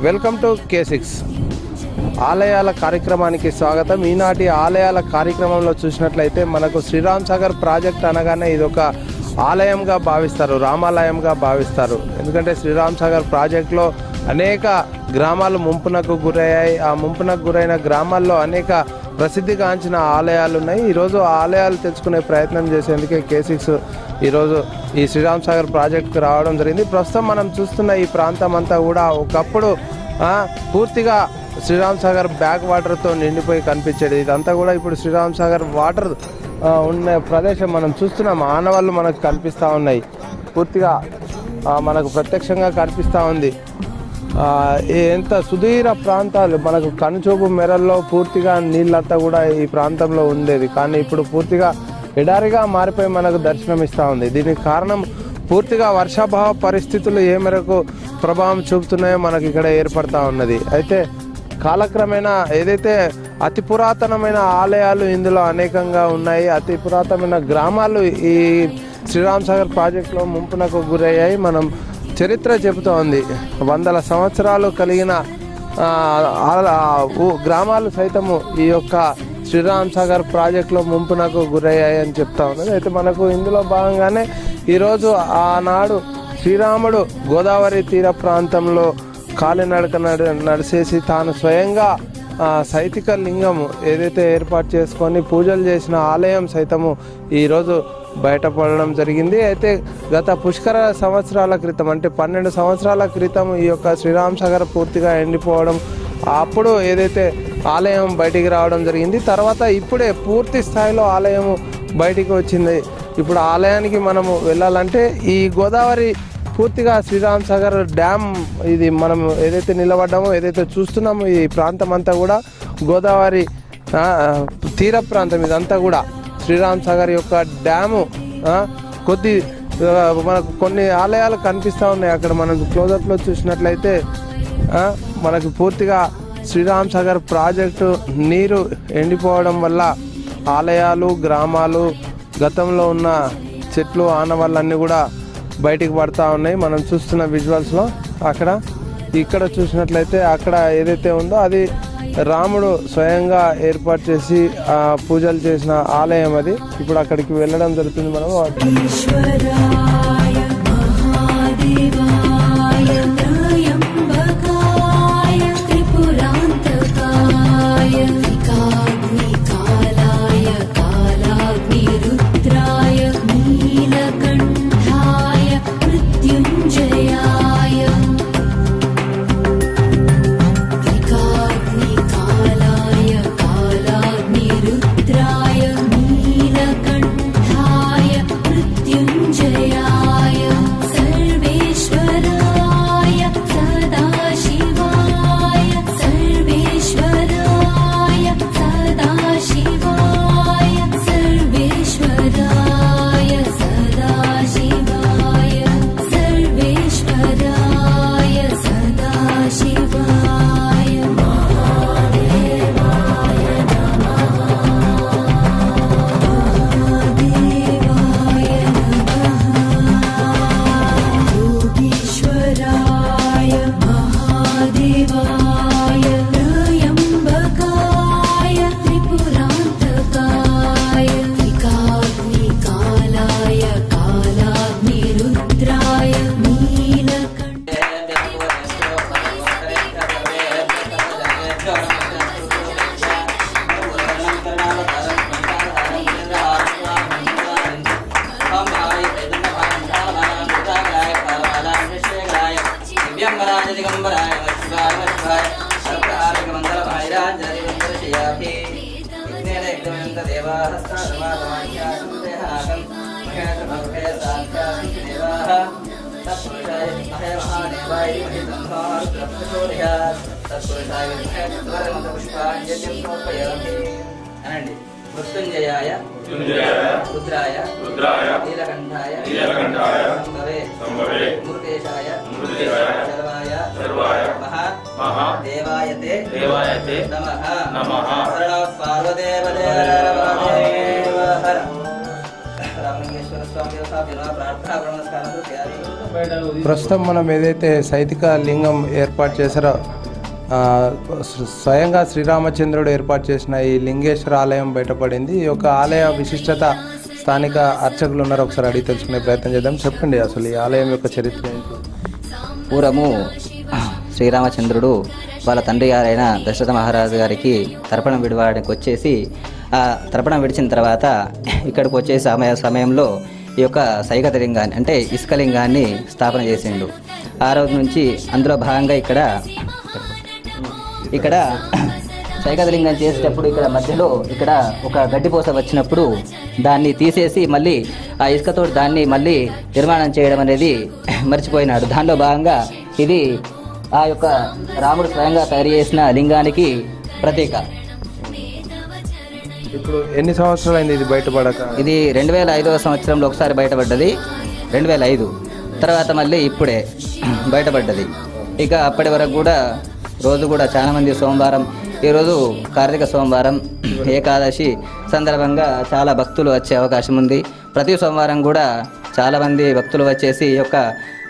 Welcome to K6 ఆలయాల కార్యక్రమానికి స్వాగతం. ఈనాటి ఆలయాల కార్యక్రమంలో చూసినట్లయితే మనకు శ్రీరామ్ సాగర్ ప్రాజెక్ట్ అనగానే ఇది ఒక ఆలయంగా భావిస్తారు, రామాలయంగా భావిస్తారు. ఎందుకంటే శ్రీరామ్ సాగర్ ప్రాజెక్టులో అనేక గ్రామాలు ముంపునకు గురయ్యాయి. ఆ ముంపునకు గురైన గ్రామాల్లో అనేక ప్రసిద్ధిగాంచిన ఆలయాలు ఉన్నాయి. ఈరోజు ఆ ఆలయాలు తెలుసుకునే ప్రయత్నం చేసేందుకే K6 ఈరోజు ఈ శ్రీరామ్ సాగర్ ప్రాజెక్టుకు రావడం జరిగింది. ప్రస్తుతం మనం చూస్తున్న ఈ ప్రాంతం అంతా కూడా ఒకప్పుడు పూర్తిగా శ్రీరామ్ సాగర్ బ్యాక్ వాటర్తో నిండిపోయి కనిపించేది. ఇదంతా కూడా ఇప్పుడు శ్రీరామ్ సాగర్ వాటర్ ఉన్న ప్రదేశం మనం చూస్తున్నాం. ఆనవాళ్ళు మనకు కనిపిస్తూ ఉన్నాయి, పూర్తిగా మనకు ప్రత్యక్షంగా కనిపిస్తూ ఉంది. ఎంత సుదీర ప్రాంతాలు మనకు కనుచూపు మేరల్లో పూర్తిగా నీళ్ళంతా కూడా ఈ ప్రాంతంలో ఉండేది, కానీ ఇప్పుడు పూర్తిగా ఎడారిగా మారిపోయి మనకు దర్శనమిస్తూ ఉంది. దీనికి కారణం పూర్తిగా వర్షాభావ పరిస్థితులు ఏ మేరకు ప్రభావం చూపుతున్నాయో మనకి ఇక్కడ ఏర్పడతా ఉన్నది. అయితే కాలక్రమేణా ఏదైతే అతి పురాతనమైన ఆలయాలు ఇందులో అనేకంగా ఉన్నాయి, అతి పురాతనమైన గ్రామాలు ఈ శ్రీరామ్ సాగర్ ప్రాజెక్టులో ముంపునకు గురయ్యాయి. మనం చరిత్ర చెబుతూ ఉంది. వందల సంవత్సరాలు కలిగిన గ్రామాలు సైతము ఈ యొక్క శ్రీరామ్ సాగర్ ప్రాజెక్టులో ముంపునకు గురయ్యాయి అని చెప్తా ఉన్నది. అయితే మనకు ఇందులో భాగంగానే ఈరోజు ఆనాడు శ్రీరాముడు గోదావరి తీర ప్రాంతంలో కాలినడక నడిచేసి తాను స్వయంగా సైతిక లింగము ఏదైతే ఏర్పాటు చేసుకొని పూజలు చేసిన ఆలయం సైతము ఈరోజు బయటపడడం జరిగింది. అయితే గత పుష్కర సంవత్సరాల క్రితం, అంటే 12 సంవత్సరాల క్రితం ఈ యొక్క శ్రీరామ్ సాగర్ పూర్తిగా ఎండిపోవడం, అప్పుడు ఏదైతే ఆలయం బయటికి రావడం జరిగింది. తర్వాత ఇప్పుడే పూర్తి స్థాయిలో ఆలయం బయటికి వచ్చింది. ఇప్పుడు ఆలయానికి మనము వెళ్ళాలంటే ఈ గోదావరి పూర్తిగా శ్రీరామ్ సాగర్ డ్యామ్, ఇది మనం ఏదైతే నిలబడ్డామో ఏదైతే చూస్తున్నామో ఈ ప్రాంతం అంతా కూడా గోదావరి తీర ప్రాంతం. ఇదంతా కూడా శ్రీరామ్ సాగర్ యొక్క డ్యాము. మనకు కొన్ని ఆలయాలు కనిపిస్తూ ఉన్నాయి. అక్కడ మనం క్లోజప్లో చూసినట్లయితే మనకు పూర్తిగా శ్రీరామ్ సాగర్ ప్రాజెక్టు నీరు ఎండిపోవడం వల్ల ఆలయాలు, గ్రామాలు, గతంలో ఉన్న చెట్లు, ఆనవాళ్ళన్నీ కూడా బయటికి పడతా ఉన్నాయి. మనం చూస్తున్న విజువల్స్లో ఇక్కడ చూసినట్లయితే అక్కడ ఏదైతే ఉందో అది రాముడు స్వయంగా ఏర్పాటు చేసి పూజలు చేసిన ఆలయం. అది ఇప్పుడు అక్కడికి వెళ్ళడం జరుగుతుంది. మనం नीलकण्ठाय मृत्युञ्जयाय అనండి. మృత్యుంజయాయ రుద్రాయ నీలకంఠాయ సంభవే మూర్తేశాయ సర్వాయ మహా దేవాయతే నమః పార్వదేవదేవ రామలింగేశ్వర స్వామి ప్రార్థన నమస్కారం చేయాలి. ప్రస్తుతం మనం ఏదైతే సైతిక లింగం ఏర్పాటు చేశారో స్వయంగా శ్రీరామచంద్రుడు ఏర్పాటు చేసిన ఈ లింగేశ్వర ఆలయం బయటపడింది. ఈ యొక్క ఆలయ విశిష్టత స్థానిక అర్చకులు ఉన్నారు, ఒకసారి అడిగి తెలుసుకునే ప్రయత్నం చేద్దాం. చెప్పండి అసలు ఈ ఆలయం యొక్క చరిత్ర ఏంటి? పూర్వము శ్రీరామచంద్రుడు వాళ్ళ తండ్రి గారైన దశరథ మహారాజు గారికి తర్పణం విడవడానికి వచ్చేసి ఆ తర్పణం విడిచిన తర్వాత ఇక్కడికి వచ్చే సమయంలో ఈ యొక్క సైకత లింగాన్ని అంటే ఇసుక లింగాన్ని స్థాపన చేసిండు. ఆ రోజు నుంచి అందులో భాగంగా ఇక్కడ సైకతలింగం చేసేటప్పుడు ఇక్కడ మధ్యలో ఇక్కడ ఒక గడ్డిపోస వచ్చినప్పుడు దాన్ని తీసేసి మళ్ళీ ఆ ఇసుకతో దాన్ని మళ్ళీ నిర్మాణం చేయడం అనేది మర్చిపోయినాడు. దానిలో భాగంగా ఇది ఆ యొక్క రాముడు స్వయంగా తయారు చేసిన లింగానికి ప్రతీక. ఇప్పుడు ఎన్ని సంవత్సరాలైంది ఇది బయటపడక? ఇది 2005వ సంవత్సరంలో ఒకసారి బయటపడ్డది, 2005 తర్వాత మళ్ళీ ఇప్పుడే బయటపడ్డది. ఇక అప్పటి వరకు కూడా రోజు కూడా చాలామంది సోమవారం, ఈరోజు కార్తీక సోమవారం ఏకాదశి సందర్భంగా చాలా భక్తులు వచ్చే అవకాశం ఉంది. ప్రతి సోమవారం కూడా చాలామంది భక్తులు వచ్చేసి ఈ యొక్క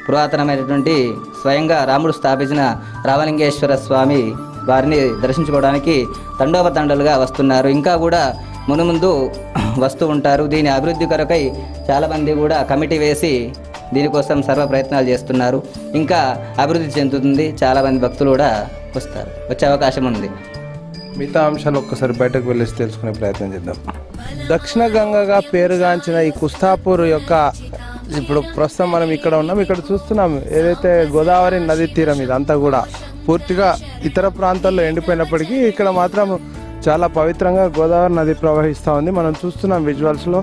పురాతనమైనటువంటి స్వయంగా రాముడు స్థాపించిన రామలింగేశ్వర స్వామి వారిని దర్శించుకోవడానికి తండోపతండలుగా వస్తున్నారు. ఇంకా కూడా మునుముందు వస్తూ ఉంటారు. దీని అభివృద్ధి కొరకై చాలామంది కూడా కమిటీ వేసి దీనికోసం సర్వ ప్రయత్నాలు చేస్తున్నారు. ఇంకా అభివృద్ధి చెందుతుంది, చాలామంది భక్తులు కూడా వచ్చే అవకాశం ఉంది. మిగతా అంశాలు ఒక్కసారి బయటకు వెళ్ళేసి తెలుసుకునే ప్రయత్నం చేద్దాం. దక్షిణ గంగగా పేరుగాంచిన ఈ కుస్తాపూర్ యొక్క ఇప్పుడు ప్రస్తుతం మనం ఇక్కడ ఉన్నాం. ఇక్కడ చూస్తున్నాం ఏదైతే గోదావరి నది తీరం ఇదంతా కూడా పూర్తిగా ఇతర ప్రాంతాల్లో ఎండిపోయినప్పటికీ ఇక్కడ మాత్రం చాలా పవిత్రంగా గోదావరి నది ప్రవహిస్తూ ఉంది. మనం చూస్తున్నాం విజువల్స్లో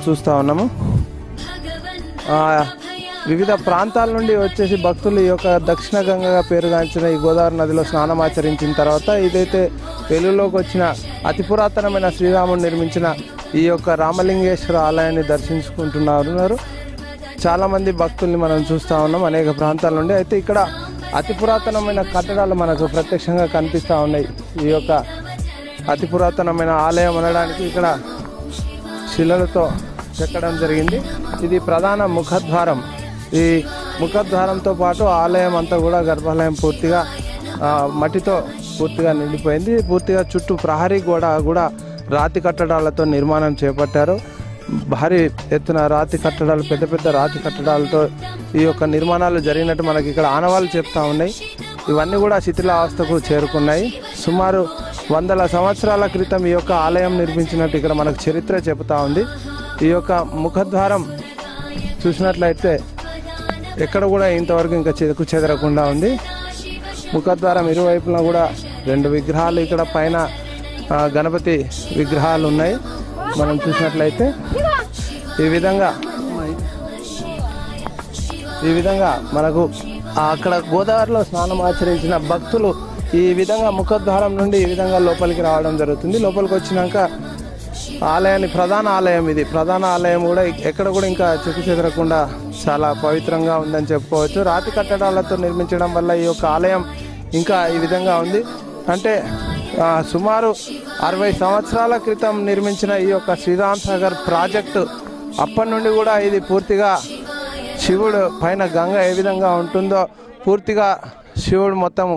చూస్తూ ఉన్నాము. వివిధ ప్రాంతాల నుండి వచ్చేసి భక్తులు ఈ యొక్క దక్షిణ గంగగా పేరుగాంచిన ఈ గోదావరి నదిలో స్నానం ఆచరించిన తర్వాత ఇదైతే వెలుగులోకి వచ్చిన అతి పురాతనమైన శ్రీరాముడు నిర్మించిన ఈ యొక్క రామలింగేశ్వర ఆలయాన్ని దర్శించుకుంటున్నారు. చాలామంది భక్తుల్ని మనం చూస్తూ ఉన్నాం అనేక ప్రాంతాల నుండి. అయితే ఇక్కడ అతి పురాతనమైన కట్టడాలు మనకు ప్రత్యక్షంగా కనిపిస్తూ ఉన్నాయి. ఈ యొక్క అతి పురాతనమైన ఆలయం అనడానికి ఇక్కడ శిలలతో చెక్కడం జరిగింది. ఇది ప్రధాన ముఖద్వారం. ఈ ముఖద్వారంతో పాటు ఆలయం అంతా కూడా గర్భాలయం పూర్తిగా మట్టితో పూర్తిగా నిండిపోయింది. పూర్తిగా చుట్టూ ప్రహరీ గోడ కూడా రాతి కట్టడాలతో నిర్మాణం చేపట్టారు. భారీ ఎత్తున రాతి కట్టడాలు, పెద్ద పెద్ద రాతి కట్టడాలతో ఈ యొక్క నిర్మాణాలు జరిగినట్టు మనకి ఇక్కడ ఆనవాళ్ళు చెప్తా ఉన్నాయి. ఇవన్నీ కూడా శిథిలావస్థకు చేరుకున్నాయి. సుమారు 100 సంవత్సరాల క్రితం ఈ యొక్క ఆలయం నిర్మించినట్టు ఇక్కడ మనకు చరిత్ర చెబుతా ఉంది. ఈ యొక్క ముఖద్వారం చూసినట్లయితే ఎక్కడ కూడా ఇంతవరకు ఇంకా చెక్కు చెదరకుండా ఉంది. ముఖద్వారం ఇరువైపులా కూడా 2 విగ్రహాలు, ఇక్కడ పైన గణపతి విగ్రహాలు ఉన్నాయి. మనం చూసినట్లయితే ఈ విధంగా మనకు అక్కడ గోదావరిలో స్నానం ఆచరించిన భక్తులు ఈ విధంగా ముఖద్వారం నుండి ఈ విధంగా లోపలికి రావడం జరుగుతుంది. లోపలికి వచ్చినాక ఆలయాన్ని ప్రధాన ఆలయం కూడా ఎక్కడ కూడా ఇంకా చెక్కు చెదరకుండా చాలా పవిత్రంగా ఉందని చెప్పుకోవచ్చు. రాతి కట్టడాలతో నిర్మించడం వల్ల ఈ యొక్క ఆలయం ఇంకా ఈ విధంగా ఉంది. అంటే సుమారు 60 సంవత్సరాల క్రితం నిర్మించిన ఈ యొక్క శ్రీరామ్ సాగర్ ప్రాజెక్టు అప్పటి నుండి కూడా ఇది పూర్తిగా శివుడు పైన గంగ ఏ విధంగా ఉంటుందో పూర్తిగా శివుడు మొత్తం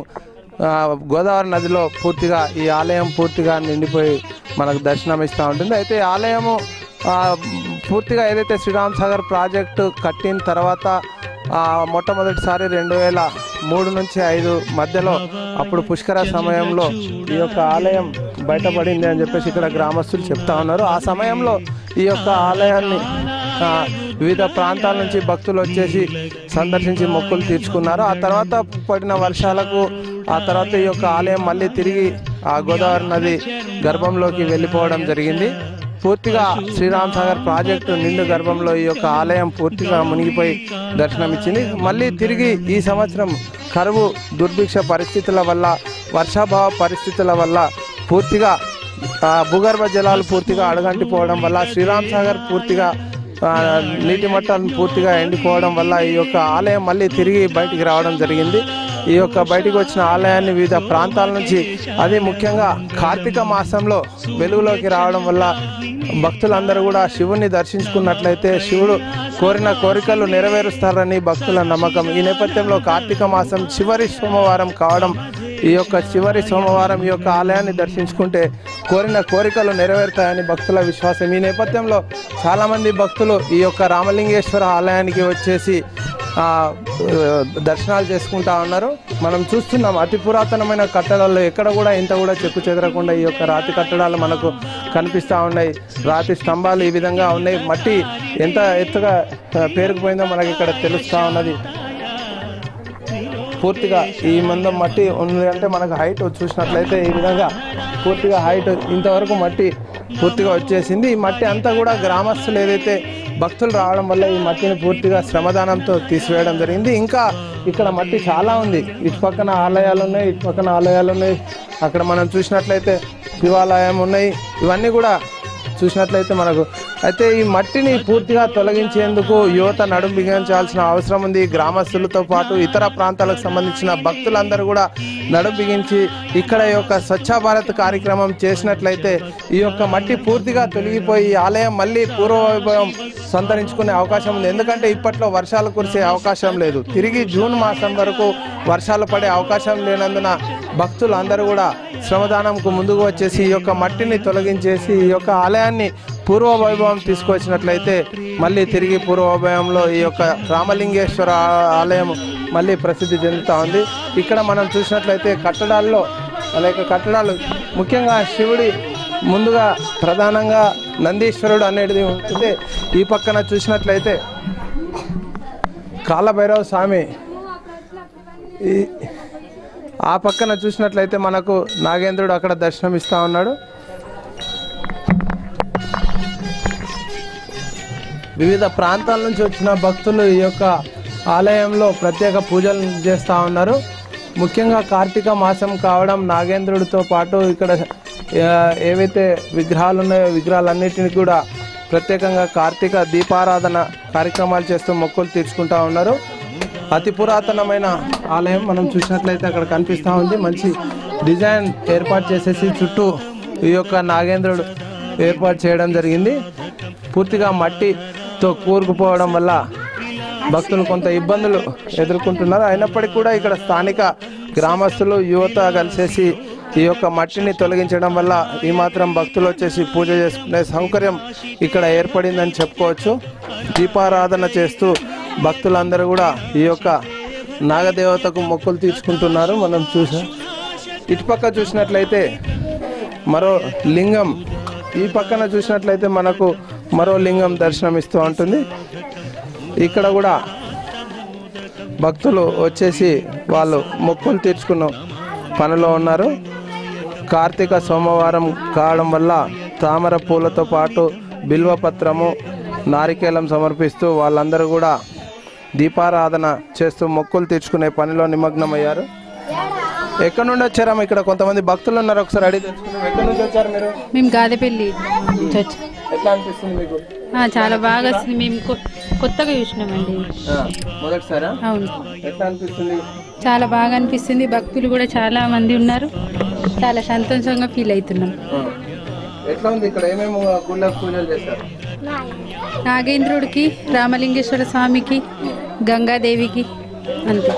గోదావరి నదిలో పూర్తిగా ఈ ఆలయం పూర్తిగా నిండిపోయి మనకు దర్శనం ఇస్తూ ఉంటుంది. అయితే ఈ ఆలయము పూర్తిగా ఏదైతే శ్రీరామ్ సాగర్ ప్రాజెక్టు కట్టిన తర్వాత మొట్టమొదటిసారి 2003 నుంచి 2005 మధ్యలో అప్పుడు పుష్కర సమయంలో ఈ యొక్క ఆలయం బయటపడింది అని చెప్పేసి ఇక్కడ గ్రామస్తులు చెప్తా ఉన్నారు. ఆ సమయంలో ఈ యొక్క ఆలయాన్ని వివిధ ప్రాంతాల నుంచి భక్తులు వచ్చేసి సందర్శించి మొక్కులు తీర్చుకున్నారు. ఆ తర్వాత పడిన వర్షాలకు ఆ తర్వాత ఈ యొక్క ఆలయం మళ్ళీ తిరిగి ఆ గోదావరి నది గర్భంలోకి వెళ్ళిపోవడం జరిగింది. పూర్తిగా శ్రీరామ్ సాగర్ ప్రాజెక్టు నిండు గర్భంలో ఈ యొక్క ఆలయం పూర్తిగా మునిగిపోయి దర్శనమిచ్చింది. మళ్ళీ తిరిగి ఈ సంవత్సరం కరువు దుర్భిక్ష పరిస్థితుల వల్ల వర్షాభావ పరిస్థితుల వల్ల పూర్తిగా భూగర్భ జలాలు పూర్తిగా అడగంటిపోవడం వల్ల శ్రీరామ్ సాగర్ పూర్తిగా నీటి మట్టాలను పూర్తిగా ఎండిపోవడం వల్ల ఈ యొక్క ఆలయం మళ్ళీ తిరిగి బయటికి రావడం జరిగింది. ఈ యొక్క బయటికి వచ్చిన ఆలయాన్ని వివిధ ప్రాంతాల నుంచి, అది ముఖ్యంగా కార్తీక మాసంలో వెలుగులోకి రావడం వల్ల భక్తులందరూ కూడా శివుని దర్శించుకున్నట్లయితే శివుడు కోరిన కోరికలు నెరవేరుస్తారని భక్తుల నమ్మకం. ఈ నేపథ్యంలో కార్తీక మాసం చివరి సోమవారం కావడం, ఈ యొక్క చివరి సోమవారం ఈ యొక్క ఆలయాన్ని దర్శించుకుంటే కోరిన కోరికలు నెరవేరుతాయని భక్తుల విశ్వాసం. ఈ నేపథ్యంలో చాలామంది భక్తులు ఈ యొక్క రామలింగేశ్వర ఆలయానికి వచ్చేసి దర్శనాలు చేసుకుంటా ఉన్నారు. మనం చూస్తున్నాం అతి పురాతనమైన కట్టడాల్లో ఎక్కడ కూడా ఇంత కూడా చెక్కు చెదరకుండా ఈ యొక్క రాతి కట్టడాలు మనకు కనిపిస్తూ ఉన్నాయి. రాతి స్తంభాలు ఈ విధంగా ఉన్నాయి. మట్టి ఎంత ఎత్తుగా పేరుకుపోయిందో మనకి ఇక్కడ తెలుస్తూ ఉన్నది. పూర్తిగా ఈ మందం మట్టి ఉంది అంటే మనకు హైట్ చూసినట్లయితే ఈ విధంగా పూర్తిగా హైట్ ఇంతవరకు మట్టి పూర్తిగా వచ్చేసింది. ఈ మట్టి అంతా కూడా గ్రామస్తులు ఏదైతే భక్తులు రావడం వల్ల ఈ మట్టిని పూర్తిగా శ్రమదానంతో తీసివేయడం జరిగింది. ఇంకా ఇక్కడ మట్టి చాలా ఉంది. ఇటు పక్కన ఆలయాలు ఉన్నాయి, ఇటు పక్కన ఆలయాలు ఉన్నాయి. అక్కడ మనం చూసినట్లయితే శివాలయం ఉన్నాయి. ఇవన్నీ కూడా చూసినట్లయితే మనకు అయితే ఈ మట్టిని పూర్తిగా తొలగించేందుకు యువత నడుం బిగించాల్సిన అవసరం ఉంది. గ్రామస్తులతో పాటు ఇతర ప్రాంతాలకు సంబంధించిన భక్తులందరూ కూడా నడుం బిగించి ఇక్కడ ఈ యొక్క స్వచ్ఛ భారత్ కార్యక్రమం చేసినట్లయితే ఈ యొక్క మట్టి పూర్తిగా తొలగిపోయి ఈ ఆలయం మళ్ళీ పూర్వవైభవం సంతరించుకునే అవకాశం ఉంది. ఎందుకంటే ఇప్పట్లో వర్షాలు కురిసే అవకాశం లేదు. తిరిగి జూన్ మాసం వరకు వర్షాలు పడే అవకాశం లేనందున భక్తులు అందరూ కూడా శ్రమదానంకు ముందుకు వచ్చేసి ఈ యొక్క మట్టిని తొలగించేసి ఈ యొక్క ఆలయాన్ని పూర్వవైభవం తీసుకొచ్చినట్లయితే మళ్ళీ తిరిగి పూర్వవైభవంలో ఈ యొక్క రామలింగేశ్వర ఆలయం మళ్ళీ ప్రసిద్ధి చెందుతూ ఉంది. ఇక్కడ మనం చూసినట్లయితే కట్టడాల్లో అనేక కట్టడాలు, ముఖ్యంగా శివుడి ముందుగా ప్రధానంగా నందీశ్వరుడు అనేది ఉంటుంది. ఈ పక్కన చూసినట్లయితే కాలభైరవ స్వామి, ఆ పక్కన చూసినట్లయితే మనకు నాగేంద్రుడు అక్కడ దర్శనం ఇస్తూ ఉన్నాడు. వివిధ ప్రాంతాల నుంచి వచ్చిన భక్తులు ఈ యొక్క ఆలయంలో ప్రత్యేక పూజలు చేస్తూ ఉన్నారు. ముఖ్యంగా కార్తీక మాసం కావడం, నాగేంద్రుడితో పాటు ఇక్కడ ఏవైతే విగ్రహాలు ఉన్నాయో విగ్రహాలన్నిటిని కూడా ప్రత్యేకంగా కార్తీక దీపారాధన కార్యక్రమాలు చేస్తూ మొక్కులు తీర్చుకుంటూ ఉన్నారు. అతి పురాతనమైన ఆలయం మనం చూసినట్లయితే అక్కడ కనిపిస్తూ ఉంది. మంచి డిజైన్ ఏర్పాటు చేసేసి చుట్టూ ఈ యొక్క నాగేంద్రుడు ఏర్పాటు చేయడం జరిగింది. పూర్తిగా మట్టితో కూరుకుపోవడం వల్ల భక్తులు కొంత ఇబ్బందులు ఎదుర్కొంటున్నారు. అయినప్పటికీ కూడా ఇక్కడ స్థానిక గ్రామస్తులు యువత కలిసేసి ఈ యొక్క మట్టిని తొలగించడం వల్ల ఈ మాత్రం భక్తులు వచ్చేసి పూజ చేసుకునే సౌకర్యం ఇక్కడ ఏర్పడిందని చెప్పుకోవచ్చు. దీపారాధన చేస్తూ భక్తులందరూ కూడా ఈ యొక్క నాగదేవతకు మొక్కులు తీర్చుకుంటున్నారు. మనం చూసాం. ఇటుపక్క చూసినట్లయితే మరో లింగం, ఈ పక్కన చూసినట్లయితే మనకు మరో లింగం దర్శనమిస్తూ ఉంటుంది. ఇక్కడ కూడా భక్తులు వచ్చేసి వాళ్ళు మొక్కులు తీర్చుకున్న పనిలో ఉన్నారు. కార్తీక సోమవారం కావడం వల్ల తామర పూలతో పాటు బిల్వపత్రము, నారికేలం సమర్పిస్తూ వాళ్ళందరూ కూడా దీపారాధన చేస్తూ మొక్కులు తీర్చుకునే పనిలో నిమగ్నమయ్యారు. ఎక్కడి నుండి వచ్చారమ్మా? ఇక్కడ కొంతమంది భక్తులు ఉన్నారు, ఒకసారి అడిగి తెలుసుకున్నాం. ఎక్కడి నుంచి వచ్చారు మీరు? మేము గాదెపల్లి నుంచి వచ్చాం. ఎట్లా అనిపిస్తుంది మీకు? చాలా బాగా వస్తుంది. మేము కొత్తగా చూసినామండి, మొదటిసారా? అవును. ఎట్లా అనిపిస్తుంది? చాలా బాగా అనిపిస్తుంది. భక్తులు కూడా చాలా మంది ఉన్నారు. చాలా సంతోషంగా ఫీల్ అవుతున్నాం. ఎట్లా ఉంది ఇక్కడ? ఏమేమి గుళ్ళకు పూజలు చేస్తారు? నాగేంద్రుడికి, రామలింగేశ్వర స్వామికి, గంగాదేవికి, అంతే.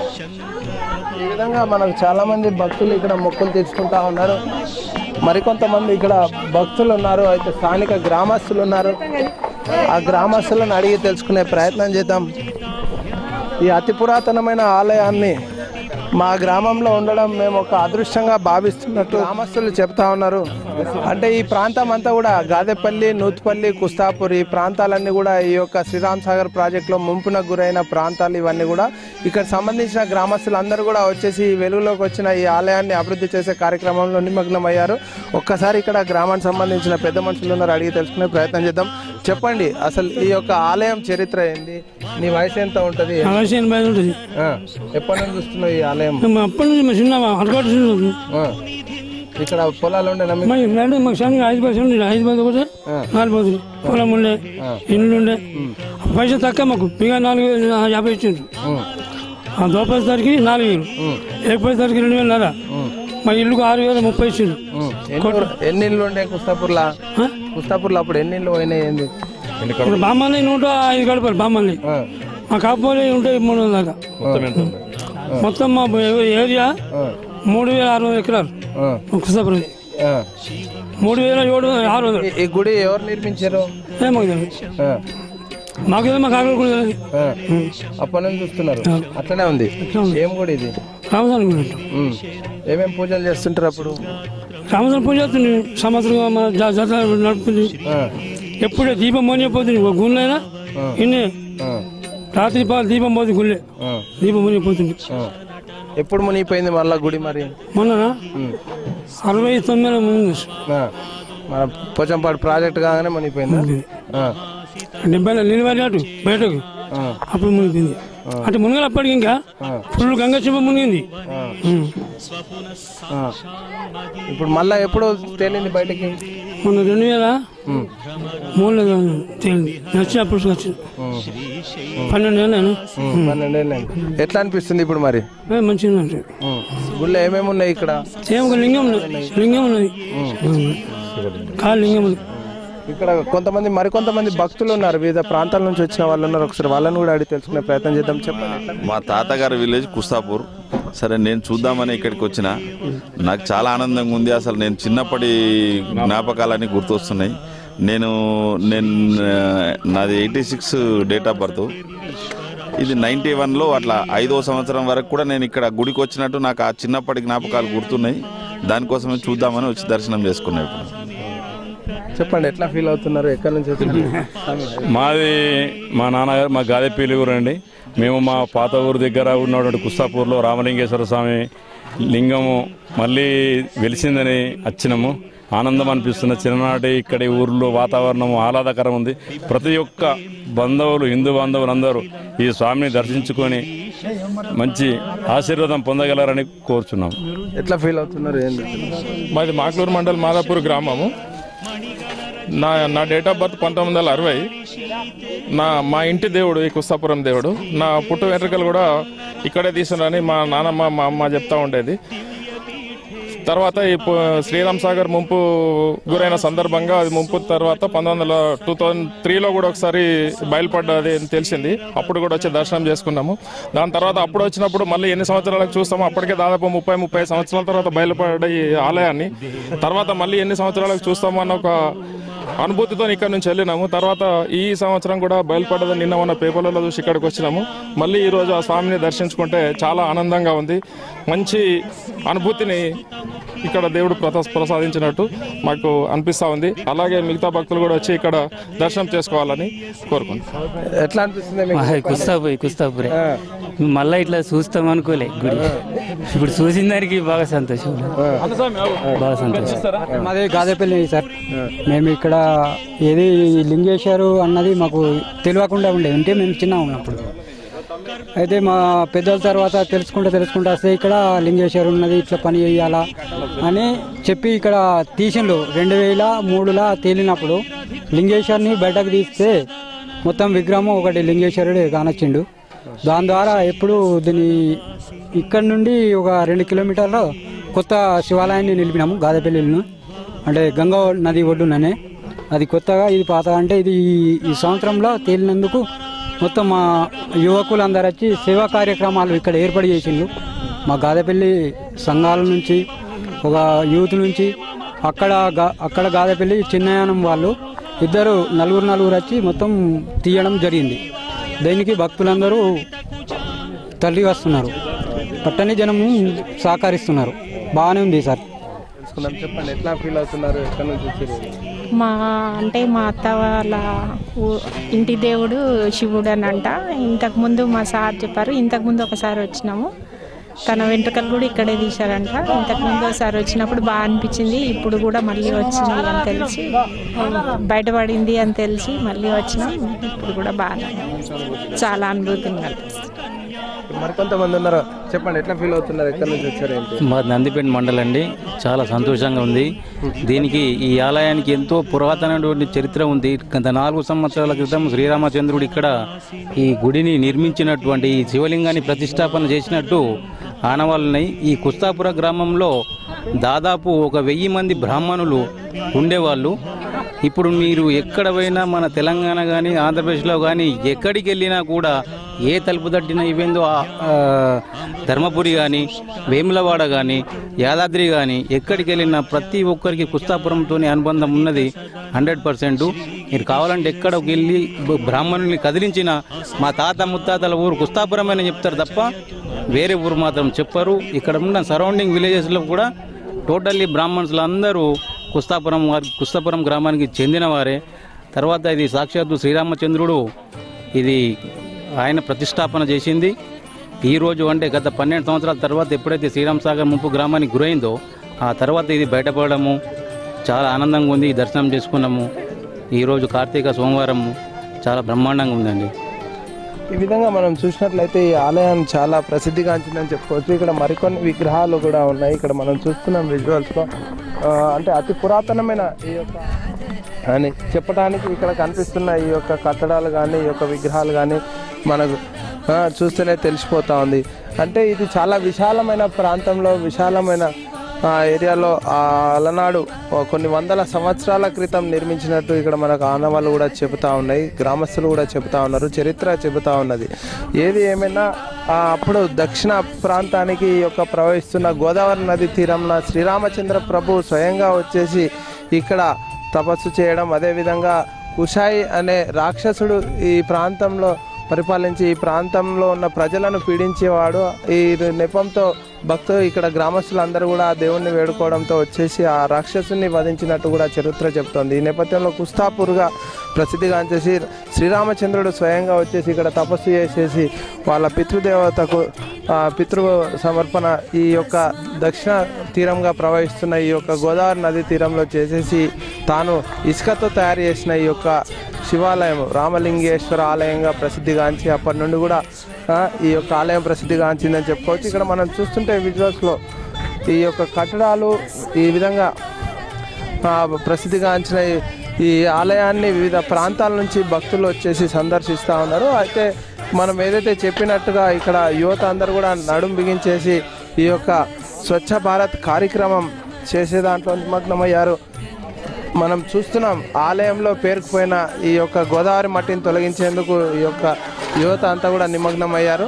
ఈ విధంగా మనకు చాలా మంది భక్తులు ఇక్కడ మొక్కులు తెచ్చుకుంటా ఉన్నారు. మరికొంతమంది ఇక్కడ భక్తులు ఉన్నారు, అయితే స్థానిక గ్రామస్తులు ఉన్నారు. ఆ గ్రామస్తులను అడిగి తెలుసుకునే ప్రయత్నం చేద్దాం. ఈ అతి పురాతనమైన ఆలయాన్ని మా గ్రామంలో ఉండడం మేము ఒక అదృష్టంగా భావిస్తున్నట్టు గ్రామస్తులు చెప్తా ఉన్నారు. అంటే ఈ ప్రాంతం అంతా కూడా గాదెపల్లి, నూత్పల్లి, కుస్తాపూర్ ఈ ప్రాంతాలన్నీ కూడా ఈ యొక్క శ్రీరామ్ సాగర్ ప్రాజెక్టులో ముంపునకు గురైన ప్రాంతాలు ఇవన్నీ కూడా ఇక్కడ సంబంధించిన గ్రామస్తులందరూ కూడా వచ్చేసి వెలుగులోకి వచ్చిన ఈ ఆలయాన్ని అభివృద్ధి చేసే కార్యక్రమంలో నిమగ్నమయ్యారు. ఒక్కసారి ఇక్కడ గ్రామానికి సంబంధించిన పెద్ద మనుషులు ఉన్నారు, అడిగి తెలుసుకునే ప్రయత్నం చేద్దాం. చెప్పండి, అసలు ఈ యొక్క ఆలయం చరిత్ర ఏంది? నీ వయసు ఎంత ఉంటుంది? ఎప్పటి నుంచి చూస్తున్నావు ఈ ఆలయం? అప్పటి నుంచి చిన్న ఇక్కడ పొలాలు ఉండే మాకు శని 5% 5 ఒకటి 4 పొలం ఉండే, ఇల్లు ఉండే. పైసలు తక్కువ మాకు, మిగతా 4,50 ఇచ్చిండ్రు. దోపేసరికి 4,000, ఏకపోయేసరికి 2,500. మా ఇల్లుకు 6,030 ఇచ్చిండ్రు. ఎన్ని ఇల్లు ఉండే కుస్తాపూర్లో? కుస్తాపూర్లో అప్పుడు ఎన్ని ఇల్లు పోయినాయి? ఏంది బామ్మల్ని 105 గడపలు, బామ్మల్ని మా కాపోలే ఉంటాయి 300 దాకా. మొత్తం మా ఏరియా 3,600 ఎకరాలు. కుస్తాపురం 3,600. ఈ గుడి ఎవరు నిర్మించారు? మాకేదో మా కాకలు కూడా అప్పటి నుంచి చూస్తున్నారు. అట్లనే ఉంది. ఏం గుడి ఇది? రామస్వామి గుడి. ఏమేమి పూజలు చేస్తుంటారు అప్పుడు? రామస్వామి పూజ చేస్తుంది, సంవత్సరం జాతర నడుపుతుంది. ఎప్పుడే దీపం మోనిపోతుంది గుళ్ళైనా ఇన్ని రాత్రి దీపం పోతుంది, గుళ్ళే దీపం మోనిపోతుంది. ఎప్పుడు మునిగిపోయింది మళ్ళా గుడి? మరి మొన్న 69 ముందు మన పోచంపాడు ప్రాజెక్ట్ కాగానే మునిగిపోయింది. 70 నిలబడి అటు బయటకు అప్పుడు మునిగిపోయింది. అంటే మునగలు అప్పటికి ఇంకా ఫుల్ గంగా చెప్ప మునిగింది. ఇప్పుడు మళ్ళా ఎప్పుడు తేలింది బయటకి? మొన్న 2003లో తేలింది. వచ్చినప్పుడు వచ్చింది 12 ఏళ్ళు. ఎట్లా అనిపిస్తుంది ఇప్పుడు మరి? మంచిగా ఉంటుంది. గుళ్ళో ఏమేమి ఉన్నాయి ఇక్కడ? ఒక లింగం ఉన్నది, కాలు లింగం ఉంది. ఇక్కడ మరికొంతమంది భక్తులు ఉన్నారు, వివిధ ప్రాంతాల నుంచి వచ్చిన వాళ్ళు ఉన్నారు. ఒకసారి వాళ్ళని కూడా అడిగి తెలుసుకునే ప్రయత్నం చేద్దాం. చెప్పండి. మా తాతగారి విలేజ్ కుస్తాపూర్. సరే, నేను చూద్దామని ఇక్కడికి వచ్చిన. నాకు చాలా ఆనందంగా ఉంది. అసలు నేను చిన్నప్పటి జ్ఞాపకాలన్నీ గుర్తొస్తున్నాయి. నాది 86 డేట్ ఆఫ్ బర్త్. ఇది 91లో అట్లా 5వ సంవత్సరం వరకు కూడా నేను ఇక్కడ గుడికి వచ్చినట్టు నాకు ఆ చిన్నప్పటి జ్ఞాపకాలు గుర్తున్నాయి. దానికోసమే చూద్దామని వచ్చి దర్శనం చేసుకున్నాను. ఇప్పుడు చెప్పండి, ఎట్లా ఫీల్ అవుతున్నారు? ఎక్కడి నుంచి వచ్చింది? మా నాన్నగారు మా గాదెపల్లి ఊరు అండి. మేము మా పాత ఊరు దగ్గర ఉన్నటువంటి కుస్తాపూర్లో రామలింగేశ్వర స్వామి లింగము మళ్ళీ వెలిసిందని వచ్చినాము. ఆనందం అనిపిస్తున్న. చిన్ననాటి ఇక్కడి ఊర్లో వాతావరణం ఆహ్లాదకరం ఉంది. ప్రతి ఒక్క బంధువులు, హిందూ బంధువులు అందరూ ఈ స్వామిని దర్శించుకొని మంచి ఆశీర్వాదం పొందగలరని కోరుచున్నాము. ఎట్లా ఫీల్ అవుతున్నారు? మాది మాక్లూరు మండల్ మాదాపూర్ గ్రామము. నా డేట్ ఆఫ్ బర్త్ 1960. మా ఇంటి దేవుడు ఈ కుస్తాపురం దేవుడు. నా పుట్టు వెంట్రుకలు కూడా ఇక్కడే తీసుకురని మా నాన్నమ్మ, మా అమ్మ చెప్తా ఉండేది. తర్వాత ఈ శ్రీరామ్ సాగర్ ముంపు గురైన సందర్భంగా అది ముంపు తర్వాత 2003లో కూడా ఒకసారి బయలుపడ్డది అని తెలిసింది. అప్పుడు కూడా వచ్చి దర్శనం చేసుకున్నాము. దాని తర్వాత అప్పుడు వచ్చినప్పుడు మళ్ళీ ఎన్ని సంవత్సరాలకు చూస్తామో అప్పటికే దాదాపు 30 సంవత్సరాల తర్వాత బయలుపడ్డ ఈ ఆలయాన్ని తర్వాత మళ్ళీ ఎన్ని సంవత్సరాలకు చూస్తామో అన్న ఒక అనుభూతితో ఇక్కడ నుంచి వెళ్ళినాము. తర్వాత ఈ సంవత్సరం కూడా బయలుపడ్డదని నిన్న ఉన్న పేపర్లలో చూసి ఇక్కడికి వచ్చినాము. మళ్ళీ ఈరోజు ఆ స్వామిని దర్శించుకుంటే చాలా ఆనందంగా ఉంది. మంచి అనుభూతిని ఇక్కడ దేవుడు ప్రసాదించినట్టు మాకు అనిపిస్తూ ఉంది. అలాగే మిగతా భక్తులు కూడా వచ్చి ఇక్కడ దర్శనం చేసుకోవాలని కోరుకుంటున్నాం. ఎట్లా అనిపిస్తుంది? కుస్తాపురే మళ్ళీ ఇట్లా చూస్తాం అనుకోలే గుడి. ఇప్పుడు చూసిన దానికి బాగా సంతోషం, బాగా సంతోషం. మాది గాదెపల్లి సార్. మేము ఇక్కడ ఏది లింగేశ్వరు అన్నది మాకు తెలియకుండా ఉండేది. అంటే మేము చిన్న ఉన్నప్పుడు అయితే మా పెద్దల తర్వాత తెలుసుకుంటూ వస్తే ఇక్కడ లింగేశ్వరు ఉన్నది, ఇట్లా పని చేయాలా అని చెప్పి ఇక్కడ తీసిండు. 2003లో తేలినప్పుడు లింగేశ్వరిని బయటకు తీస్తే మొత్తం విగ్రహం ఒకటి లింగేశ్వరుడు కానొచ్చిండు. దాని ద్వారా ఎప్పుడు దీన్ని ఇక్కడ నుండి ఒక 2 కిలోమీటర్ల కొత్త శివాలయాన్ని నిలిపినాము. గాదెపల్లిను అంటే గంగా నది ఒడ్డుననే. అది కొత్తగా, ఇది పాత. అంటే ఇది ఈ సంవత్సరంలో తేలినందుకు మొత్తం మా యువకులందరూ వచ్చి సేవా కార్యక్రమాలు ఇక్కడ ఏర్పాటు చేసిండ్రు. మా గాదెపల్లి సంఘాల నుంచి, ఒక యూత్ నుంచి, అక్కడ గాదెపల్లి చిన్నయానం వాళ్ళు నలుగురు వచ్చి మొత్తం తీయడం జరిగింది. దీనికి భక్తులందరూ తల్లి వస్తున్నారు, పట్టణి జనము సహకరిస్తున్నారు. బాగానే ఉంది సార్. తెలుసుకుందాం. చెప్పండి, ఎట్లా ఫీల్ అవుతున్నారు, ఎక్కడి నుంచి వచ్చారు? మా అత్త వాళ్ళ ఇంటి దేవుడు శివుడు అని అంట. ఇంతకుముందు మా సార్ చెప్పారు, ఇంతకుముందు ఒకసారి వచ్చినాము, తన వెంట్రుకలు కూడా ఇక్కడే తీశారంట. ఇంతకుముందు ఒకసారి వచ్చినప్పుడు బాగా అనిపించింది, ఇప్పుడు కూడా మళ్ళీ వచ్చింది అని తెలిసి, బయటపడింది అని తెలిసి మళ్ళీ వచ్చినాం. ఇప్పుడు కూడా బాగా చాలా అనుభూతిని కల్పిస్తుంది. మరికొంతమంది ఉన్నారు, చెప్పండి, ఎట్లా ఫీల్ అవుతున్నారు, ఎక్కడి నుంచి వచ్చారు, ఏంటి? మా నందిపేట మండలం అండి. చాలా సంతోషంగా ఉంది. దీనికి ఈ ఆలయానికి ఎంతో పురాతనటువంటి చరిత్ర ఉంది. గత 4 సంవత్సరాల క్రితం శ్రీరామచంద్రుడు ఇక్కడ ఈ గుడిని నిర్మించినటువంటి ఈ శివలింగాన్ని ప్రతిష్టాపన చేసినట్టు ఆనవాళ్ళున్నాయి. ఈ కుస్తాపుర గ్రామంలో దాదాపు 1000 మంది బ్రాహ్మణులు ఉండేవాళ్ళు. ఇప్పుడు మీరు ఎక్కడ పోయినా మన తెలంగాణ కానీ ఆంధ్రప్రదేశ్లో కానీ ఎక్కడికి వెళ్ళినా కూడా ఏ తలుపు తట్టినా ఇవేందో ధర్మపురి కానీ వేములవాడ కానీ యాదాద్రి కానీ ఎక్కడికి వెళ్ళినా ప్రతి ఒక్కరికి కుస్తాపురంతో అనుబంధం ఉన్నది 100%. మీరు కావాలంటే ఎక్కడికి వెళ్ళి బ్రాహ్మణుల్ని కదిలించిన మా తాత ముత్తాతల ఊరు కుస్తాపురం అని చెప్తారు తప్ప వేరే ఊరు మాత్రం చెప్పరు. ఇక్కడ ఉన్న సరౌండింగ్ విలేజెస్లో కూడా టోటల్లీ బ్రాహ్మణులు అందరూ కుస్తాపురం గ్రామానికి చెందిన వారే. తర్వాత ఇది సాక్షాత్తు శ్రీరామచంద్రుడు ఇది ఆయన ప్రతిష్టాపన చేసింది. ఈరోజు అంటే గత 12 సంవత్సరాల తర్వాత ఎప్పుడైతే శ్రీరామ్ సాగర్ ముంపు గ్రామానికి గురైందో ఆ తర్వాత ఇది బయటపడము చాలా ఆనందంగా ఉంది. దర్శనం చేసుకున్నాము. ఈరోజు కార్తీక సోమవారం చాలా బ్రహ్మాండంగా ఉందండి. ఈ విధంగా మనం చూసినట్లయితే ఈ ఆలయం చాలా ప్రసిద్ధిగాంచిందని చెప్పుకోవచ్చు. ఇక్కడ మరికొన్ని విగ్రహాలు కూడా ఉన్నాయి. ఇక్కడ మనం చూస్తున్నాం విజువల్స్లో, అంటే అతి పురాతనమైన ఈ యొక్క అని చెప్పడానికి ఇక్కడ కనిపిస్తున్న ఈ యొక్క కట్టడాలు కానీ ఈ యొక్క విగ్రహాలు కానీ మనకు చూస్తేనే తెలిసిపోతూ ఉంది. అంటే ఇది చాలా విశాలమైన ప్రాంతంలో, విశాలమైన ఏరియాలో అలనాడు కొన్ని వందల సంవత్సరాల క్రితం నిర్మించినట్టు ఇక్కడ మనకు ఆనవాళ్ళు కూడా చెబుతూ ఉన్నాయి, గ్రామస్తులు కూడా చెబుతూ ఉన్నారు, చరిత్ర చెబుతూ ఉన్నది. ఏది ఏమైనా అప్పుడు దక్షిణ ప్రాంతానికి ఈ యొక్క ప్రవహిస్తున్న గోదావరి నది తీరంలో శ్రీరామచంద్ర ప్రభు స్వయంగా వచ్చేసి ఇక్కడ తపస్సు చేయడం, అదేవిధంగా కుషాయి అనే రాక్షసుడు ఈ ప్రాంతంలో పరిపాలించి ఈ ప్రాంతంలో ఉన్న ప్రజలను పీడించేవాడు. ఈ నెపంతో భక్తులు ఇక్కడ గ్రామస్తులందరూ కూడా ఆ దేవుణ్ణి వేడుకోవడంతో వచ్చేసి ఆ రాక్షసుని వధించినట్టు కూడా చరిత్ర చెప్తోంది. ఈ నేపథ్యంలో కుస్తాపూర్గా ప్రసిద్ధిగాంచేసి శ్రీరామచంద్రుడు స్వయంగా వచ్చేసి ఇక్కడ తపస్సు చేసేసి వాళ్ళ పితృదేవతకు పితృ సమర్పణ ఈ యొక్క దక్షిణ తీరంగా ప్రవహిస్తున్న ఈ యొక్క గోదావరి నది తీరంలో చేసేసి తాను ఇసుకతో తయారు చేసిన ఈ యొక్క శివాలయం రామలింగేశ్వర ఆలయంగా ప్రసిద్ధిగాంచి అప్పటి నుండి కూడా ఈ యొక్క ఆలయం ప్రసిద్ధిగాంచిందని చెప్పుకోవచ్చు. ఇక్కడ మనం చూస్తుంటే విజువల్స్లో ఈ యొక్క కట్టడాలు ఈ విధంగా ప్రసిద్ధిగాంచిన ఈ ఆలయాన్ని వివిధ ప్రాంతాల నుంచి భక్తులు వచ్చేసి సందర్శిస్తూ ఉన్నారు. అయితే మనం ఏదైతే చెప్పినట్టుగా ఇక్కడ యువత అందరూ కూడా నడుం బిగించేసి ఈ యొక్క స్వచ్ఛ భారత్ కార్యక్రమం చేసే దాంట్లో నిమగ్నమయ్యారు. మనం చూస్తున్నాం ఆలయంలో పేరుకుపోయిన ఈ యొక్క గోదావరి మట్టిని తొలగించేందుకు ఈ యొక్క యువత అంతా కూడా నిమగ్నమయ్యారు.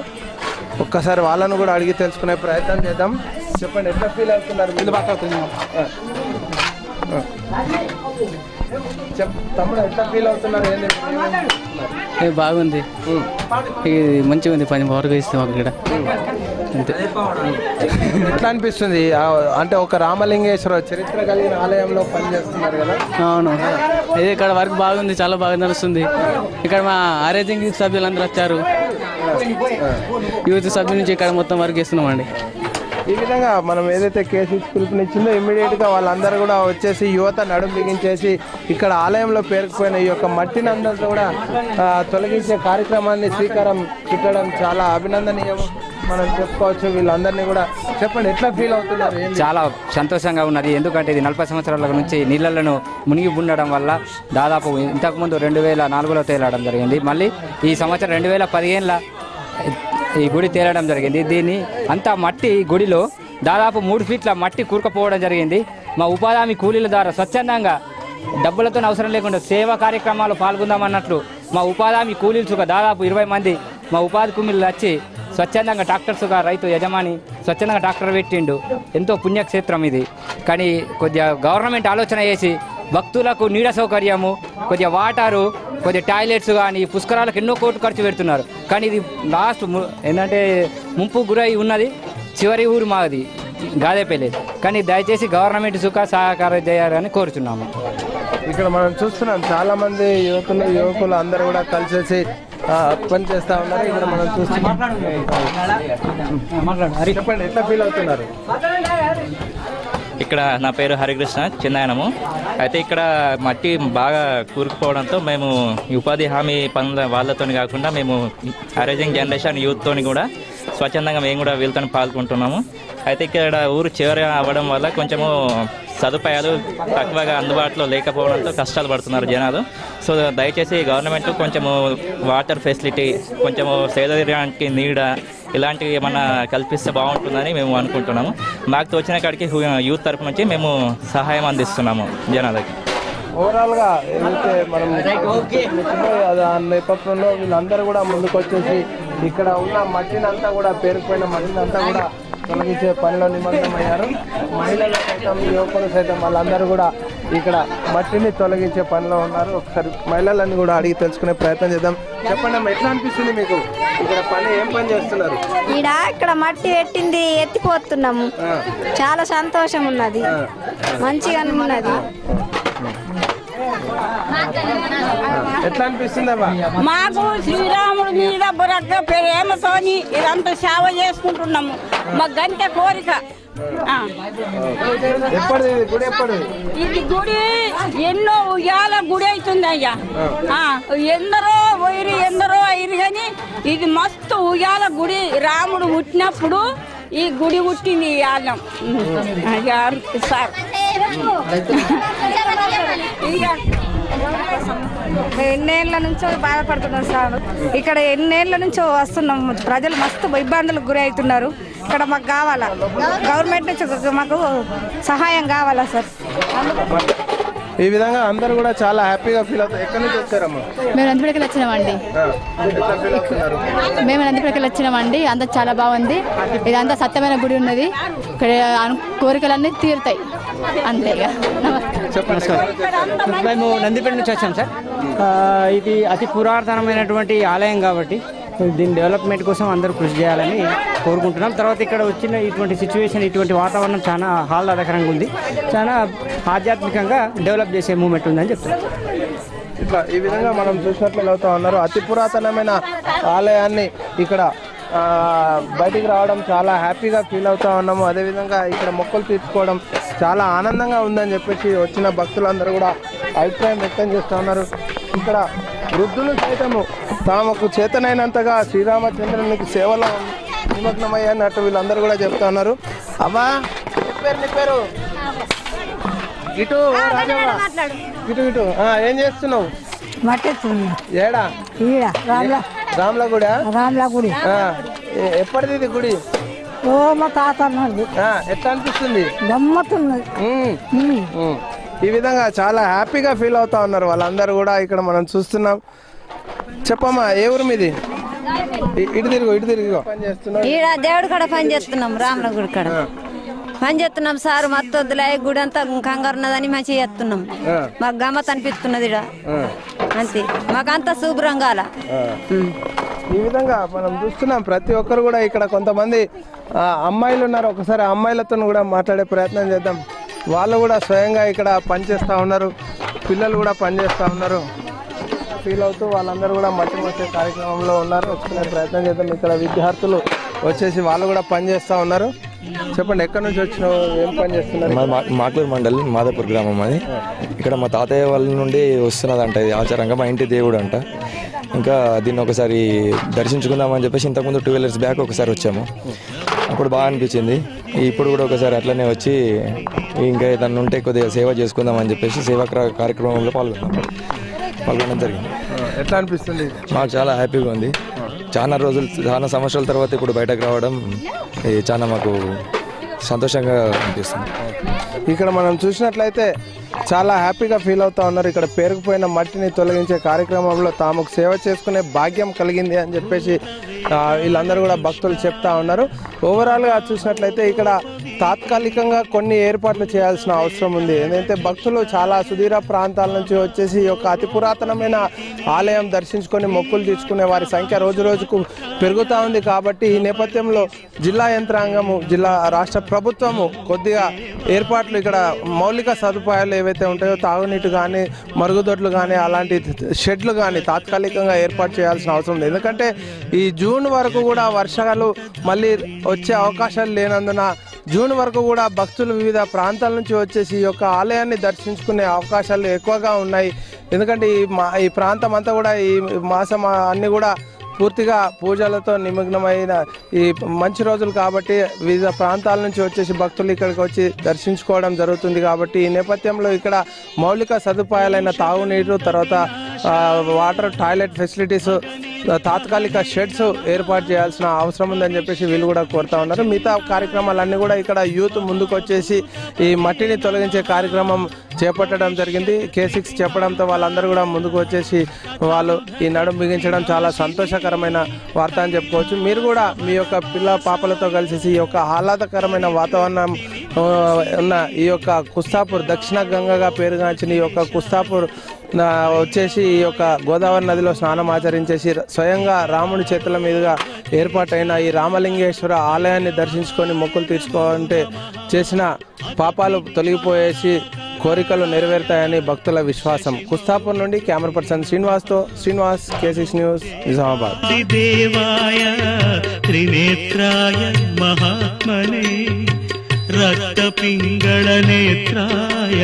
ఒక్కసారి వాళ్ళను కూడా అడిగి తెలుసుకునే ప్రయత్నం చేద్దాం. చెప్పండి, ఎట్లా ఫీల్ అవుతున్నారు? తమ్ముడు ఎట్లా ఫీల్ అవుతున్నారు? బాగుంది, ఇది మంచిగా ఉంది. పని వరకు ఇస్తాం ఇక్కడ. ఎట్లా అనిపిస్తుంది? అంటే ఒక రామలింగేశ్వర చరిత్ర కలిగిన ఆలయంలో పనిచేస్తున్నారు కదా? అవును, ఇది ఇక్కడ వర్క్ బాగుంది, చాలా బాగా నడుస్తుంది. ఇక్కడ మా ఆరేజింగ్ సభ్యులందరూ వచ్చారు, యూత్ సభ్యుల నుంచి ఇక్కడ మొత్తం వర్క్ చేస్తున్నామండి. ఈ విధంగా మనం ఏదైతే కేసు పిలుపునిచ్చిందో ఇమ్మీడియట్గా వాళ్ళందరూ కూడా వచ్చేసి యువత నడుం బిగించేసి ఇక్కడ ఆలయంలో పేరుకుపోయిన ఈ యొక్క మట్టిని అందరితో కూడా తొలగించే కార్యక్రమాన్ని శ్రీకారం చుట్టడం చాలా అభినందనీయం మనం చెప్పుకోవచ్చు. వీళ్ళందరినీ కూడా చెప్పండి, ఎట్లా ఫీల్ అవుతున్నారు? చాలా సంతోషంగా ఉన్నది. ఎందుకంటే ఇది 40 సంవత్సరాల నుంచి నీళ్ళలను మునిగి ఉండడం వల్ల దాదాపు ఇంతకుముందు 2004లో తేలడం జరిగింది. మళ్ళీ ఈ సంవత్సరం 2015లో ఈ గుడి తేలడం జరిగింది. దీన్ని అంతా మట్టి గుడిలో దాదాపు 3 ఫీట్ల మట్టి కూరుకుపోవడం జరిగింది. మా ఉపాధి హామీ కూలీల ద్వారా స్వచ్ఛందంగా డబ్బులతో అవసరం లేకుండా సేవా కార్యక్రమాలు పాల్గొందామన్నట్లు మా ఉపాధి హామీ కూలీలుగా దాదాపు 20 మంది మా ఉపాధి కూలీలు వచ్చి స్వచ్ఛందంగా ట్రాక్టర్స్గా రైతు యజమాని స్వచ్ఛందంగా ట్రాక్టర్ పెట్టిండు. ఎంతో పుణ్యక్షేత్రం ఇది. కానీ కొద్దిగా గవర్నమెంట్ ఆలోచన చేసి భక్తులకు నీడ సౌకర్యము, కొద్దిగా వాటరు, కొద్దిగా టాయిలెట్స్ కానీ పుష్కరాలకు ఎన్నో కోట్లు ఖర్చు పెడుతున్నారు. కానీ ఇది లాస్ట్ ఏంటంటే ముంపు గురై ఉన్నది చివరి ఊరు మాది. గాదేపల్లి. కానీ దయచేసి గవర్నమెంట్ సుఖ సహకారం చేయాలని కోరుచున్నాము. ఇక్కడ మనం చూస్తున్నాం చాలా మంది యువకులు అందరూ కూడా కలిసేసి పని చేస్తా ఉన్నారు. ఇక్కడ మనం చూస్తున్నాం. చెప్పండి, ఎట్లా ఫీల్ అవుతున్నారు? ఇక్కడ నా పేరు హరికృష్ణ, చిన్నాయనము. అయితే ఇక్కడ మట్టి బాగా కూరుకుపోవడంతో మేము ఉపాధి హామీ పనుల వాళ్ళతో కాకుండా మేము అరేజింగ్ జనరేషన్ యూత్తో కూడా స్వచ్ఛందంగా మేము కూడా వీళ్ళతో పాల్గొంటున్నాము. అయితే ఇక్కడ ఊరు చివరి అవ్వడం వల్ల కొంచెము సదుపాయాలు తక్కువగా అందుబాటులో లేకపోవడంతో కష్టాలు పడుతున్నారు జనాలు. సో దయచేసి గవర్నమెంట్ కొంచెము వాటర్ ఫెసిలిటీ, కొంచెము సేదరికి నీడ ఇలాంటివి ఏమన్నా కల్పిస్తే బాగుంటుందని మేము అనుకుంటున్నాము. మాకు తోచిన కాడికి యూత్ తరపు నుంచి మేము సహాయం అందిస్తున్నాము జనాలకి. ఓవరాల్గా ఏదైతే మనం ఆ నేపథ్యంలో వీళ్ళందరూ కూడా ముందుకు వచ్చేసి ఇక్కడ ఉన్న మట్టిని అంతా కూడా పేరుకుపోయిన మట్టిని అంతా కూడా తొలగించే పనిలో నిమగ్నమయ్యారు. మహిళలు సైతం యువకులు సైతం వాళ్ళందరూ కూడా ఇక్కడ మట్టిని తొలగించే పనిలో ఉన్నారు. ఒకసారి మహిళలను కూడా అడిగి తెలుసుకునే ప్రయత్నం చేద్దాం. చెప్పండి అమ్మా, ఎట్లా అనిపిస్తుంది మీకు ఇక్కడ పని? ఏం పని చేస్తున్నారు? ఇక్కడ మట్టి పెట్టింది ఎత్తిపోతున్నాము. చాలా సంతోషం ఉన్నది, మంచిగా ఉన్నది. ఎట్లా అనిపిస్తుందమ్మా? మాకు శ్రీరాముడి మీద బురక్క ప్రేమతోని ఇదంతా సేవ చేసుకుంటున్నాము. మాకు గంట కోరిక. ఇది గుడి ఎన్నో ఉయ్యాల గుడి అవుతుంది అయ్యా. ఎందరో పోయిరు, ఎందరో అయ్యారు, కానీ ఇది మస్తు ఉయ్యాల గుడి. రాముడు పుట్టినప్పుడు ఈ గుడి పుట్టింది ఇయ్యాలం సార్. ఎన్నేళ్ల నుంచో బాధపడుతున్నాం సార్. ఇక్కడ ఎన్నేళ్ల నుంచో వస్తున్నాం. ప్రజలు మస్తు ఇబ్బందులకు గురి అవుతున్నారు. ఇక్కడ మాకు కావాలా, గవర్నమెంట్ నుంచి మాకు సహాయం కావాలా సార్. ఈ విధంగా అందరూ కూడా చాలా హ్యాపీగా ఫీల్ అవుతారు. ఎక్కడి నుంచి వచ్చారమ్మా? మేము నందిపేటకి వచ్చినామండి. అంతా చాలా బాగుంది. ఇదంతా సత్యమైన గుడి ఉన్నది. ఇక్కడ కోరికలన్నీ తీరుతాయి అంతే. మేము నందిపేట నుంచి వచ్చాం సార్. ఇది అతి పురాతనమైనటువంటి ఆలయం కాబట్టి దీని డెవలప్మెంట్ కోసం అందరూ కృషి చేయాలని కోరుకుంటున్నాం. తర్వాత ఇక్కడ వచ్చిన ఇటువంటి సిచ్యువేషన్, ఇటువంటి వాతావరణం చాలా ఆహ్లాదకరంగా ఉంది. చాలా ఆధ్యాత్మికంగా డెవలప్ చేసే మూమెంట్ ఉందని చెప్తున్నాం. ఇట్లా ఈ విధంగా మనం చూసినట్లు అవుతా ఉన్నారు. అతి పురాతనమైన ఆలయాన్ని ఇక్కడ బయటికి రావడం చాలా హ్యాపీగా ఫీల్ అవుతా ఉన్నాము. అదేవిధంగా ఇక్కడ మొక్కలు తీర్చుకోవడం చాలా ఆనందంగా ఉందని చెప్పేసి వచ్చిన భక్తులందరూ కూడా అభిప్రాయం వ్యక్తం చేస్తూ ఉన్నారు. ఇక్కడ వృద్ధులు సైతము తామకు చేతనైనంతగా శ్రీరామచంద్రునికి సేవలో నిమగ్నమయ్యన్నట్టు వీళ్ళందరూ కూడా చెప్తా ఉన్నారు. అమ్మా, నీ పేరు? ఇటు ఇటు ఇటు ఏం చేస్తున్నావు? ఏడా? రామ్లగుడి. ఎప్పటిది ఇది గుడి? మా తాత ఎట్లా అనిపిస్తుంది? గమ్మత్తున్నది. ఈ విధంగా చాలా హ్యాపీగా ఫీల్ అవుతా ఉన్నారు వాళ్ళందరూ కూడా. ఇక్కడ మనం చూస్తున్నాం. చెప్పమ్మా, ఏ ఊరు మీది? ఇటు తిరుగు పని చేస్తున్నాం. దేవుడి కాడ పని చేస్తున్నాం, రాముల గుడి కాడ పని చేస్తున్నాం సార్. మత్తొద్దులే, గుడి అంతా కంగారు ఉన్నదని మంచిగా చేస్తున్నాం. మాకు గమ్మత్ అనిపిస్తున్నది ఇక్కడ అంతే. మాకంతా శుభ్రంగా ఈ విధంగా మనం చూస్తున్నాం. ప్రతి ఒక్కరు కూడా ఇక్కడ కొంతమంది అమ్మాయిలు ఉన్నారు. ఒకసారి అమ్మాయిలతో కూడా మాట్లాడే ప్రయత్నం చేద్దాం. వాళ్ళు కూడా స్వయంగా ఇక్కడ పనిచేస్తూ ఉన్నారు. పిల్లలు కూడా పనిచేస్తూ ఉన్నారు. ఫీల్ అవుతూ వాళ్ళందరూ కూడా మట్టి మట్టే కార్యక్రమంలో ఉన్నారు. వచ్చుకునే ప్రయత్నం చేద్దాం. ఇక్కడ విద్యార్థులు వచ్చేసి వాళ్ళు కూడా పనిచేస్తూ ఉన్నారు. చెప్పండి, ఎక్కడి నుంచి వచ్చినావు, ఏం పని చేస్తున్నారు? మాక్లూరు మండలి మాదాపూర్ గ్రామం అది. ఇక్కడ మా తాతయ్య వాళ్ళ నుండి వస్తున్నదంట. ఇది ఆచారంగా మా ఇంటి దేవుడు అంట. ఇంకా దీన్ని ఒకసారి దర్శించుకుందామని చెప్పేసి ఇంతకుముందు 12 years బ్యాక్ ఒకసారి వచ్చాము. అప్పుడు బాగా అనిపించింది. ఇప్పుడు కూడా ఒకసారి అట్లనే వచ్చి ఇంకా ఏదన్నా ఉంటే కొద్దిగా సేవ చేసుకుందామని చెప్పేసి సేవా కార్యక్రమంలో పాల్గొనడం జరిగింది. ఎట్లా అనిపిస్తుంది? మాకు చాలా హ్యాపీగా ఉంది. చాలా సంవత్సరాల తర్వాత ఇప్పుడు బయటకు రావడం చాలా మాకు సంతోషంగా అనిపిస్తుంది. ఇక్కడ మనం చూసినట్లయితే చాలా హ్యాపీగా ఫీల్ అవుతా ఉన్నారు. ఇక్కడ పేరుకుపోయిన మట్టిని తొలగించే కార్యక్రమంలో తాముకు సేవ చేసుకునే భాగ్యం కలిగింది అని చెప్పేసి వీళ్ళందరూ కూడా భక్తులు చెప్తా ఉన్నారు. ఓవరాల్గా చూసినట్లయితే ఇక్కడ తాత్కాలికంగా కొన్ని ఏర్పాట్లు చేయాల్సిన అవసరం ఉంది. ఏంటంటే భక్తులు చాలా సుదూర ప్రాంతాల నుంచి వచ్చేసి ఈ యొక్క అతి పురాతనమైన ఆలయం దర్శించుకొని మొక్కులు తీర్చుకునే వారి సంఖ్య రోజు రోజుకు పెరుగుతూ ఉంది. కాబట్టి ఈ నేపథ్యంలో జిల్లా యంత్రాంగము, రాష్ట్ర ప్రభుత్వము కొద్దిగా ఏర్పాట్లు, ఇక్కడ మౌలిక సదుపాయాలు ఏవైతే ఉంటాయో తాగునీటి కానీ, మరుగుదొడ్లు కానీ, అలాంటి షెడ్లు కానీ తాత్కాలికంగా ఏర్పాటు చేయాల్సిన అవసరం ఉంది. ఎందుకంటే ఈ జూన్ వరకు కూడా వర్షాలు మళ్ళీ వచ్చే అవకాశాలు లేనందున జూన్ వరకు కూడా భక్తులు వివిధ ప్రాంతాల నుంచి వచ్చేసి ఈ యొక్క ఆలయాన్ని దర్శించుకునే అవకాశాలు ఎక్కువగా ఉన్నాయి. ఎందుకంటే ఈ ప్రాంతం అంతా కూడా ఈ మాసం అన్నీ కూడా పూర్తిగా పూజలతో నిమగ్నమైన ఈ మంచి రోజులు కాబట్టి వివిధ ప్రాంతాల నుంచి వచ్చేసి భక్తులు ఇక్కడికి వచ్చి దర్శించుకోవడం జరుగుతుంది. కాబట్టి ఈ నేపథ్యంలో ఇక్కడ మౌలిక సదుపాయాలైన తాగునీరు, తర్వాత వాటర్, టాయిలెట్ ఫెసిలిటీస్, తాత్కాలిక షెడ్స్ ఏర్పాటు చేయాల్సిన అవసరం ఉందని చెప్పేసి వీళ్ళు కూడా కోరుతా ఉన్నారు. మిగతా కార్యక్రమాలన్నీ కూడా ఇక్కడ యూత్ ముందుకు వచ్చేసి ఈ మట్టిని తొలగించే కార్యక్రమం చేపట్టడం జరిగింది. K6 చెప్పడంతో వాళ్ళందరూ కూడా ముందుకు వచ్చేసి వాళ్ళు ఈ నడుం బిగించడం చాలా సంతోషకరమైన వార్త అని చెప్పుకోవచ్చు. మీరు కూడా మీ యొక్క పిల్ల పాపలతో కలిసి ఈ యొక్క ఆహ్లాదకరమైన వాతావరణం ఉన్న ఈ యొక్క కుస్తాపూర్, దక్షిణ గంగగా పేరుగాంచిన ఈ యొక్క కుస్తాపూర్ వచ్చేసి ఈ యొక్క గోదావరి నదిలో స్నానం ఆచరించేసి స్వయంగా రాముడి చేతుల మీదుగా ఏర్పాటైన ఈ రామలింగేశ్వర ఆలయాన్ని దర్శించుకొని మొక్కులు తీర్చుకుంటే చేసిన పాపాలు తొలగిపోయేసి కోరికలు నెరవేరుతాయని భక్తుల విశ్వాసం. కుస్తాపూర్ నుండి camera person Srinivas, K6 news, Nizamabad. దేవాయ త్రినేత్రాయ మహాత్మనే రక్తపింగళ నేత్రాయ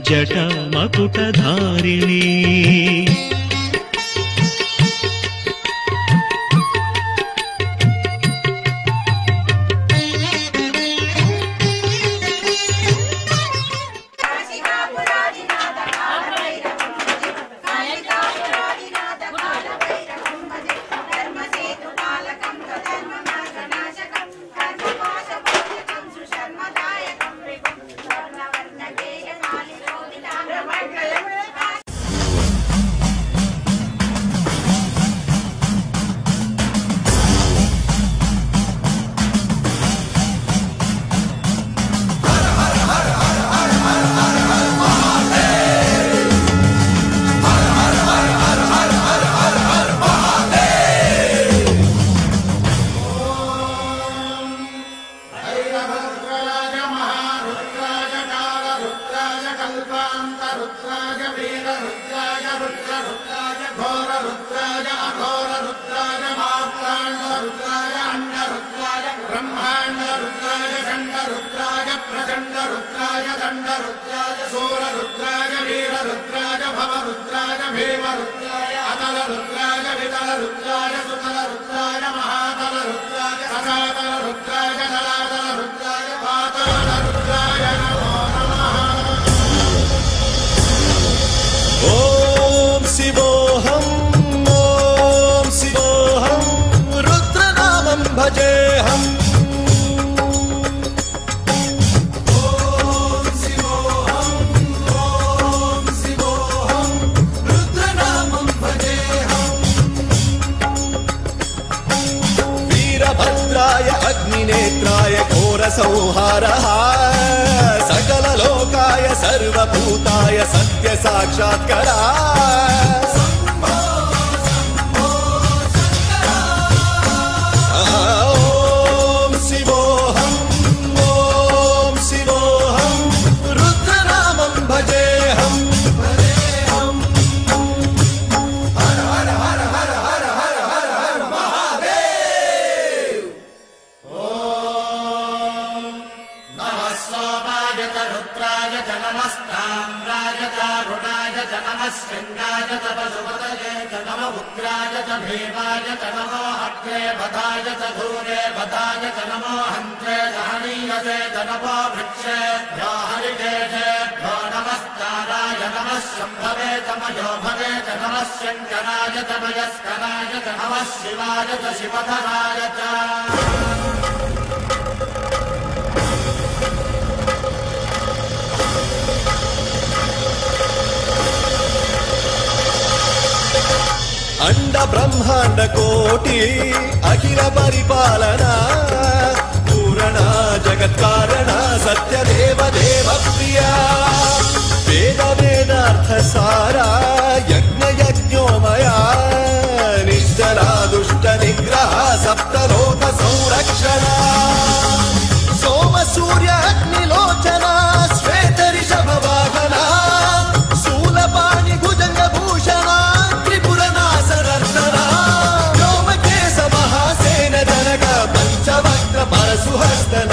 జటామకుటధారిణి भजेहम् रुद्रनामं भजेहम् वीरभद्राय अग्निनेत्राय घोरसंहारः सकललोकाय सर्वभूताय सत्यसाक्षात्करा भीमाय च नमो हत्रे बधाय च धूरे बधाय च नमो हन्त्रे सहनीयसे च नमो वृक्षेभ्यो हरिकेशेभ्यो नमस्काराय नमः शम्भवे च मयोभवे च नमः शङ्कराय च मयस्कराय च नमः शिवाय च शिवधराय च अंड బ్రహ్మాండ కోటి అఖిల పరిపాలన పూరణ జగత్కారణ సత్యదేవ దేవ ప్రియ వేద వేదార్థ సారా యజ్ఞ యజ్ఞోమయ నిశ్చల దుష్ట నిగ్రహ సప్తలోక సంరక్షణ సోమ సూర్య అగ్నిలోచన శ్వేత రిషభ వాహన శూలపాణి భుజంగ భూషణ త్రిపుర నాశనర్దన వ్యోమకేశ మహాసేన జనక పంచవక్ర పరశుహస్తన